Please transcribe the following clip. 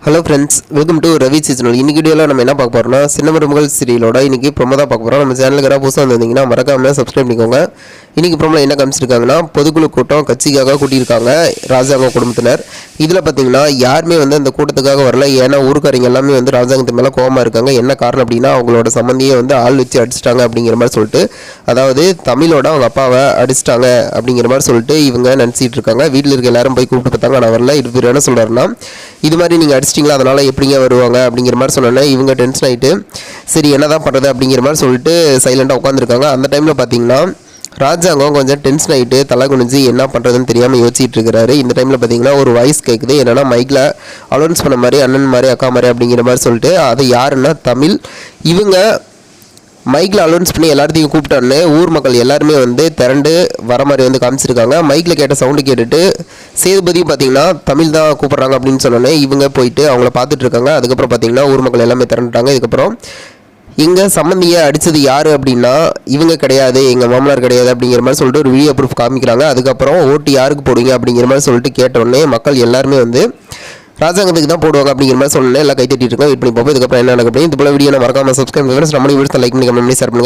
Hello friends, welcome to Ravi seasonal. இன்னைக்கு வீடியோவில் நம்ம என்ன பார்க்க போகிறோம்னா, சின்ன மருமகள் சீரியலோட இன்னைக்கு ப்ரோமோ தான் பார்க்க போகிறோம். நம்ம சேனலுக்கு யாராவது புதுசாக வந்திருந்தீங்கன்னா மறக்காம சப்ஸ்கிரைப் பண்ணிக்கோங்க. இன்னைக்கு ப்ரோமோவில் என்ன காமிச்சிருக்காங்கன்னா, பொதுக்குழு கூட்டம் கட்சிக்காக கூட்டியிருக்காங்க ராஜாங்க குடும்பத்தினர். இதில் பார்த்தீங்கன்னா யாருமே அந்த கூட்டத்துக்காக வரல. ஏன்னா ஊருக்காரங்க எல்லாமே ராஜாங்கத்து மேலே கோவமாக இருக்காங்க. என்ன காரணம் அப்படின்னா, அவங்களோட சம்பந்தியை ஆள் வச்சு அடிச்சிட்டாங்க அப்படிங்கிற மாதிரி சொல்லிட்டு, அதாவது தமிழோட அவங்க அப்பாவை அடிச்சிட்டாங்க அப்படிங்கிற மாதிரி சொல்லிட்டு இவங்க நினச்சிட்டு இருக்காங்க. வீட்டில் இருக்க எல்லாரும் போய் கூப்பிட்டு பார்த்தாங்க, நான் வரல. இவர் என்ன சொல்கிறாருன்னா, இது மாதிரி நீங்கள் அடிச்சிட்டிங்களா, அதனால் எப்படிங்க வருவாங்க அப்படிங்கிற மாதிரி சொன்னோன்னே இவங்க டென்ஷன் ஆகிட்டு சரி என்ன தான் பண்ணுறது அப்படிங்கிற மாதிரி சொல்லிட்டு சைலண்டாக உட்காந்துருக்காங்க. அந்த டைமில் பார்த்தீங்கன்னா ராஜாங்கம் கொஞ்சம் டென்ஷன் ஆகிட்டு தலை குனிஞ்சு என்ன பண்ணுறதுன்னு தெரியாமல் யோசிச்சுட்டு இருக்கிறாரு. இந்த டைமில் பார்த்தீங்கன்னா ஒரு வாய்ஸ் கேட்குது. என்னென்னா மைக்கில் அலௌன்ஸ் பண்ண மாதிரி அண்ணன் மாதிரி அக்கா மாதிரி அப்படிங்கிற மாதிரி சொல்லிட்டு, அது யாருன்னா தமிழ். இவங்க மைக்கில் அலௌன்ஸ் பண்ணி எல்லாத்தையும் கூப்பிட்டான்னு ஊர் மக்கள் எல்லாருமே திரண்டு வர மாதிரி காமிச்சிருக்காங்க. மைக்கில் கேட்ட சவுண்டு கேட்டுட்டு சேதுபதியும் பார்த்தீங்கன்னா தமிழ் தான் கூப்பிட்றாங்க அப்படின்னு சொன்னோன்னே இவங்க போயிட்டு அவங்கள பார்த்துட்டு இருக்காங்க. அதுக்கப்புறம் பார்த்தீங்கன்னா ஊர் மக்கள் எல்லாமே திரண்டுட்டாங்க. இதுக்கப்புறம் எங்கள் சம்மந்தியை அடித்தது யார் அப்படின்னா, இவங்க கிடையாது, எங்கள் மாமனார் கிடையாது அப்படிங்கிற மாதிரி சொல்லிட்டு ஒரு வீடியோ ப்ரூஃப் காமிக்கிறாங்க. அதுக்கப்புறம் ஓட்டு யாருக்கு போடுவீங்க அப்படிங்கிற மாதிரி சொல்லிட்டு கேட்டோடனே மக்கள் எல்லாருமே ராஜாங்கத்துக்கு தான் போடுவாங்க அப்படிங்கிற மாதிரி சொன்னேன். எல்லாம் கைத்தட்டிட்டு இருக்கோம். வெயிட் பண்ணி பார்ப்போம் இதுக்கப்புறம் என்ன நடக்கும். இது போல வீடியோ மறக்காம சப்ஸ்கிரைப் பண்ணி லைக் பண்ணி கமெண்ட் பண்ணி ஷேர் பண்ணுங்க.